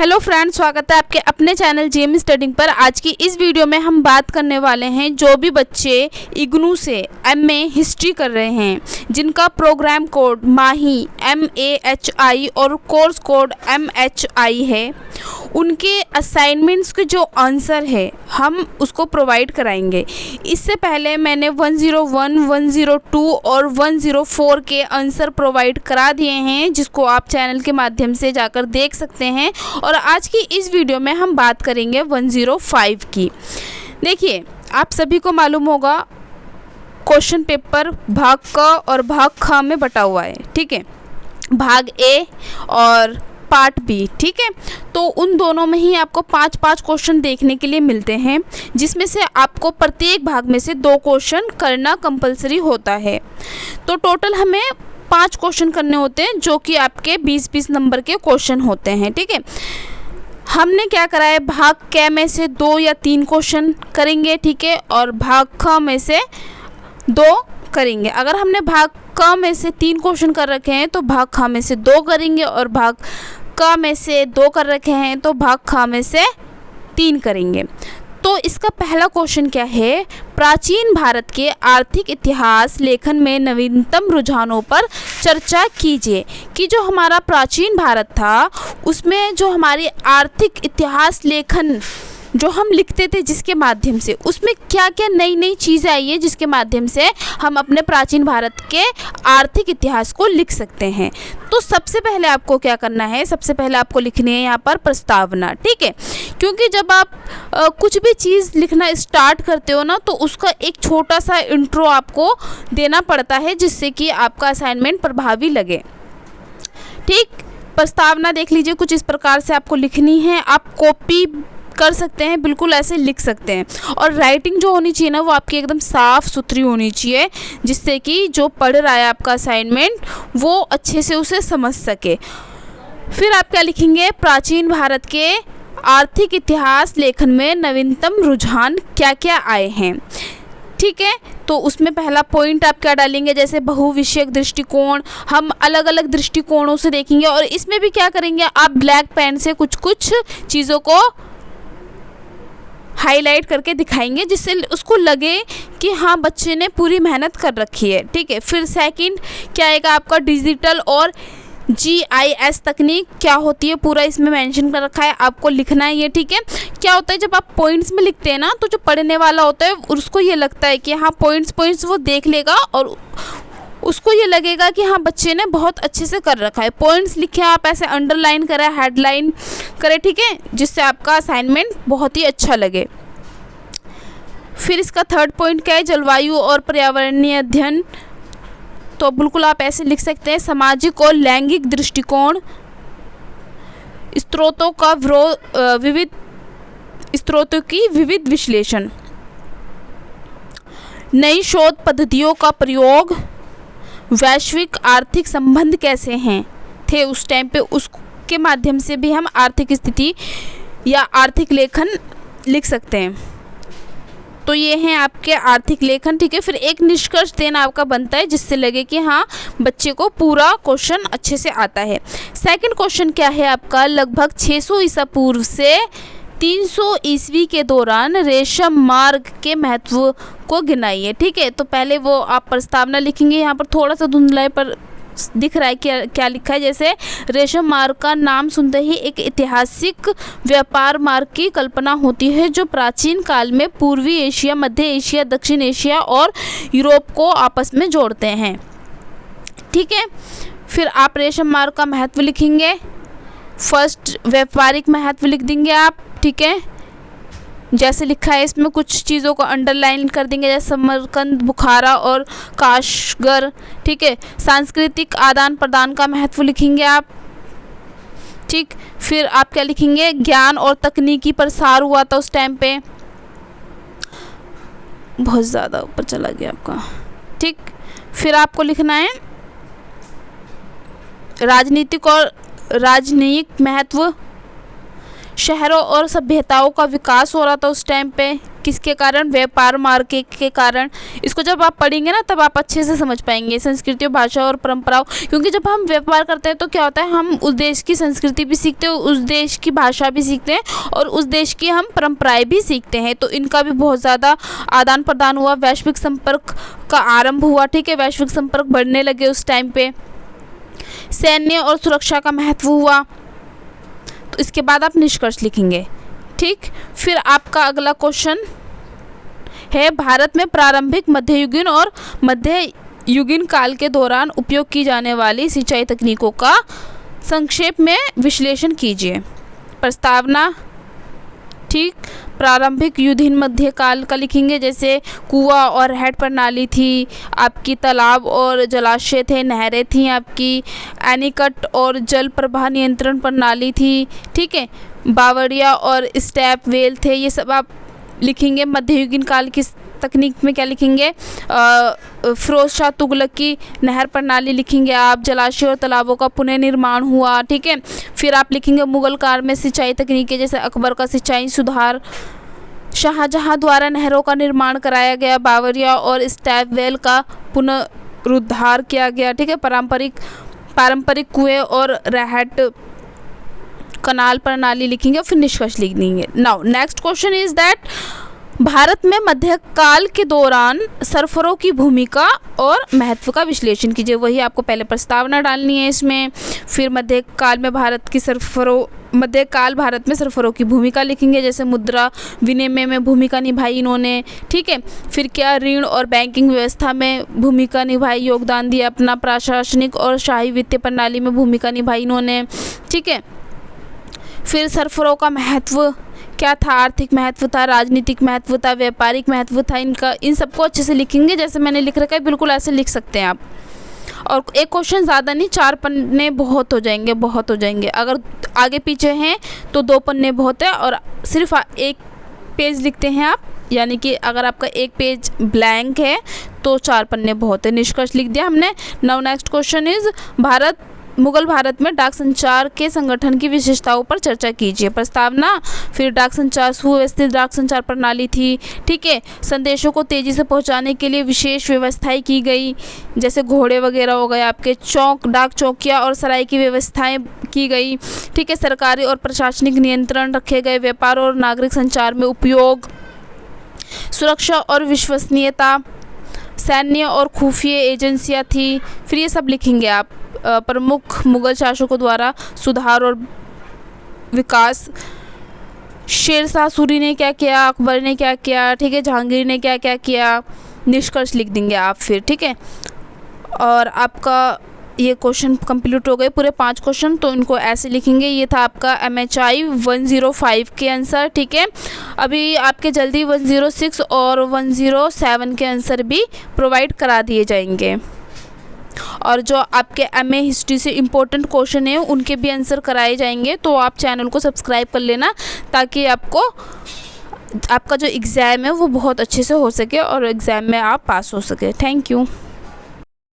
Hello friends, स्वागत है आपके अपने चैनल जेएम स्टडिंग पर। आज की इस वीडियो में हम बात करने वाले हैं जो भी बच्चे इग्नू से एमए हिस्ट्री कर रहे हैं, जिनका प्रोग्राम कोड माही MAHI और कोर्स कोड MHI है, उनके असाइनमेंट्स के जो आंसर है हम उसको प्रोवाइड कराएंगे। इससे पहले मैंने 101, 102 और 104 के आंसर प्रोवाइड करा दिए हैं, जिसको आप चैनल के माध्यम से जाकर देख सकते हैं। और आज की इस वीडियो में हम बात करेंगे 105 की। देखिए, आप सभी को मालूम होगा क्वेश्चन पेपर भाग क और भाग ख में बटा हुआ है, ठीक है, भाग ए और पार्ट बी, ठीक है। तो उन दोनों में ही आपको 5-5 क्वेश्चन देखने के लिए मिलते हैं, जिसमें से आपको प्रत्येक भाग में से 2 क्वेश्चन करना कंपलसरी होता है। तो टोटल हमें 5 क्वेश्चन करने होते हैं, जो कि आपके 20-20 नंबर के क्वेश्चन होते हैं, ठीक है। हमने क्या करा है, भाग क में से 2 या 3 क्वेश्चन करेंगे, ठीक है, और भाग ख में से 2 करेंगे। अगर हमने भाग क में से 3 क्वेश्चन कर रखे हैं तो भाग ख में से 2 करेंगे, और भाग क में से 2 कर रखे हैं तो भाग ख में से 3 करेंगे। तो इसका पहला क्वेश्चन क्या है, प्राचीन भारत के आर्थिक इतिहास लेखन में नवीनतम रुझानों पर चर्चा कीजिए। कि जो हमारा प्राचीन भारत था, उसमें जो हमारी आर्थिक इतिहास लेखन जो हम लिखते थे जिसके माध्यम से, उसमें क्या क्या नई नई चीज़ें आई है जिसके माध्यम से हम अपने प्राचीन भारत के आर्थिक इतिहास को लिख सकते हैं। तो सबसे पहले आपको क्या करना है, सबसे पहले आपको लिखनी है यहाँ पर प्रस्तावना, ठीक है। क्योंकि जब आप कुछ भी चीज़ लिखना स्टार्ट करते हो ना, तो उसका एक छोटा सा इंट्रो आपको देना पड़ता है, जिससे कि आपका असाइनमेंट प्रभावी लगे, ठीक। प्रस्तावना देख लीजिए, कुछ इस प्रकार से आपको लिखनी है। आप कॉपी कर सकते हैं, बिल्कुल ऐसे लिख सकते हैं। और राइटिंग जो होनी चाहिए ना, वो आपकी एकदम साफ़ सुथरी होनी चाहिए, जिससे कि जो पढ़ रहा है आपका असाइनमेंट वो अच्छे से उसे समझ सके। फिर आप क्या लिखेंगे, प्राचीन भारत के आर्थिक इतिहास लेखन में नवीनतम रुझान क्या क्या आए हैं, ठीक है। तो उसमें पहला पॉइंट आप क्या डालेंगे, जैसे बहुविषयक दृष्टिकोण, हम अलग अलग दृष्टिकोणों से देखेंगे। और इसमें भी क्या करेंगे, आप ब्लैक पेन से कुछ कुछ चीज़ों को हाईलाइट करके दिखाएंगे, जिससे उसको लगे कि हाँ, बच्चे ने पूरी मेहनत कर रखी है, ठीक है। फिर सेकंड क्या आएगा आपका, डिजिटल और GIS तकनीक क्या होती है, पूरा इसमें मेंशन कर रखा है, आपको लिखना है ये, ठीक है। क्या होता है, जब आप पॉइंट्स में लिखते हैं ना, तो जो पढ़ने वाला होता है उसको ये लगता है कि हाँ, पॉइंट्स वो देख लेगा और उसको ये लगेगा कि हाँ, बच्चे ने बहुत अच्छे से कर रखा है। पॉइंट्स लिखे आप ऐसे अंडरलाइन करें, हेडलाइन करें, ठीक है, जिससे आपका असाइनमेंट बहुत ही अच्छा लगे। फिर इसका थर्ड पॉइंट क्या है, जलवायु और पर्यावरणीय अध्ययन। तो बिल्कुल आप ऐसे लिख सकते हैं, सामाजिक और लैंगिक दृष्टिकोण, स्रोतों का स्रोतों की विविध विश्लेषण, नई शोध पद्धतियों का प्रयोग, वैश्विक आर्थिक संबंध कैसे हैं थे उस टाइम पे, उसके माध्यम से भी हम आर्थिक स्थिति या आर्थिक लेखन लिख सकते हैं। तो ये हैं आपके आर्थिक लेखन, ठीक है। फिर एक निष्कर्ष देना आपका बनता है, जिससे लगे कि हाँ, बच्चे को पूरा क्वेश्चन अच्छे से आता है। सेकंड क्वेश्चन क्या है आपका, लगभग 600 ईसा पूर्व से 300 ईस्वी के दौरान रेशम मार्ग के महत्व को गिनाइए, ठीक है। तो पहले वो आप प्रस्तावना लिखेंगे, यहाँ पर थोड़ा सा धुंधला पर दिख रहा है क्या लिखा है, जैसे रेशम मार्ग का नाम सुनते ही एक ऐतिहासिक व्यापार मार्ग की कल्पना होती है, जो प्राचीन काल में पूर्वी एशिया, मध्य एशिया, दक्षिण एशिया और यूरोप को आपस में जोड़ते हैं, ठीक है। फिर आप रेशम मार्ग का महत्व लिखेंगे, फर्स्ट व्यापारिक महत्व लिख देंगे आप, ठीक है, जैसे लिखा है इसमें। कुछ चीज़ों को अंडरलाइन कर देंगे, जैसे समरकंद, बुखारा और काशगर, ठीक है। सांस्कृतिक आदान प्रदान का महत्व लिखेंगे आप, ठीक। फिर आप क्या लिखेंगे, ज्ञान और तकनीकी प्रसार हुआ था उस टाइम पे, बहुत ज़्यादा ऊपर चला गया आपका, ठीक। फिर आपको लिखना है राजनीतिक और राजनयिक महत्व, शहरों और सभ्यताओं का विकास हो रहा था उस टाइम पे, किसके कारण? व्यापार मार्ग के कारण। इसको जब आप पढ़ेंगे ना तब आप अच्छे से समझ पाएंगे। संस्कृति, भाषा और परंपराओं, क्योंकि जब हम व्यापार करते हैं तो क्या होता है, हम उस देश की संस्कृति भी सीखते हैं, उस देश की भाषा भी सीखते हैं और उस देश की हम परंपराएं भी सीखते हैं। तो इनका भी बहुत ज़्यादा आदान प्रदान हुआ, वैश्विक संपर्क का आरंभ हुआ। ठीक है, वैश्विक संपर्क बढ़ने लगे उस टाइम पे। सैन्य और सुरक्षा का महत्व हुआ। तो इसके बाद आप निष्कर्ष लिखेंगे। ठीक, फिर आपका अगला क्वेश्चन है, भारत में प्रारंभिक, मध्ययुगीन और मध्ययुगीन काल के दौरान उपयोग की जाने वाली सिंचाई तकनीकों का संक्षेप में विश्लेषण कीजिए। प्रस्तावना। ठीक, प्रारंभिक युगीन मध्यकाल का लिखेंगे, जैसे कुआं और हेड प्रणाली थी आपकी, तालाब और जलाशय थे, नहरें थी आपकी, एनीकट और जल प्रवाह नियंत्रण प्रणाली थी। ठीक है, बावड़िया और स्टेप वेल थे, ये सब आप लिखेंगे। मध्ययुगीन काल की तकनीक में क्या लिखेंगे? फिरोज शाह तुगलक की नहर प्रणाली लिखेंगे आप। जलाशय और तालाबों का पुनर्निर्माण हुआ। ठीक है, फिर आप लिखेंगे मुगल काल में सिंचाई तकनीकें, जैसे अकबर का सिंचाई सुधार, शाहजहां द्वारा नहरों का निर्माण कराया गया, बावरिया और स्टेप वेल का पुनरुद्धार किया गया। ठीक है, पारंपरिक कुएं और रहट कनाल प्रणाली लिखेंगे, फिर निष्कर्ष लिख देंगे। Now next question is that Bharat में मध्यकाल के दौरान सरफरों की भूमिका और महत्व का विश्लेषण कीजिए। वही आपको पहले प्रस्तावना डालनी है इसमें। फिर मध्यकाल भारत में सरफरों की भूमिका लिखेंगे, जैसे मुद्रा विनिमय में भूमिका निभाई इन्होंने। ठीक है, फिर क्या ऋण और बैंकिंग व्यवस्था में भूमिका निभाई, योगदान दिया अपना। प्रशासनिक और शाही वित्तीय प्रणाली में भूमिका निभाई इन्होंने। ठीक है, फिर सरफरों का महत्व क्या था? आर्थिक महत्व था, राजनीतिक महत्व था, व्यापारिक महत्व था। इन सबको अच्छे से लिखेंगे, जैसे मैंने लिख रखा है बिल्कुल ऐसे लिख सकते हैं आप। और एक क्वेश्चन ज़्यादा नहीं, 4 पन्ने बहुत हो जाएंगे। अगर आगे पीछे हैं तो 2 पन्ने बहुत है, और सिर्फ 1 पेज लिखते हैं आप, यानी कि अगर आपका 1 पेज ब्लैंक है तो 4 पन्ने बहुत है। निष्कर्ष लिख दिया हमने। Now next question is, Mughal Bharat में डाक संचार के संगठन की विशेषताओं पर चर्चा कीजिए। प्रस्तावना। फिर डाक संचार सुव्यवस्थित डाक संचार प्रणाली थी। ठीक है, संदेशों को तेज़ी से पहुंचाने के लिए विशेष व्यवस्थाएं की गई, जैसे घोड़े वगैरह हो गए आपके, डाक चौकियाँ और सराय की व्यवस्थाएं की गई। ठीक है, सरकारी और प्रशासनिक नियंत्रण रखे गए, व्यापार और नागरिक संचार में उपयोग, सुरक्षा और विश्वसनीयता, सैन्य और खुफिया एजेंसियाँ थी। फिर ये सब लिखेंगे आप। प्रमुख मुगल शासकों द्वारा सुधार और विकास, शेरशाह सूरी ने क्या किया, अकबर ने क्या किया, ठीक है, जहांगीर ने क्या क्या किया। निष्कर्ष लिख देंगे आप फिर। ठीक है, और आपका ये क्वेश्चन कंप्लीट हो गए पूरे 5 क्वेश्चन, तो इनको ऐसे लिखेंगे। ये था आपका MHI 105 के आंसर। ठीक है, अभी आपके जल्दी 106 और 107 के आंसर भी प्रोवाइड करा दिए जाएंगे, और जो आपके MA हिस्ट्री से इम्पोर्टेंट क्वेश्चन है उनके भी आंसर कराए जाएंगे। तो आप चैनल को सब्सक्राइब कर लेना, ताकि आपका जो एग्ज़ाम है वो बहुत अच्छे से हो सके और एग्ज़ाम में आप पास हो सके। Thank you.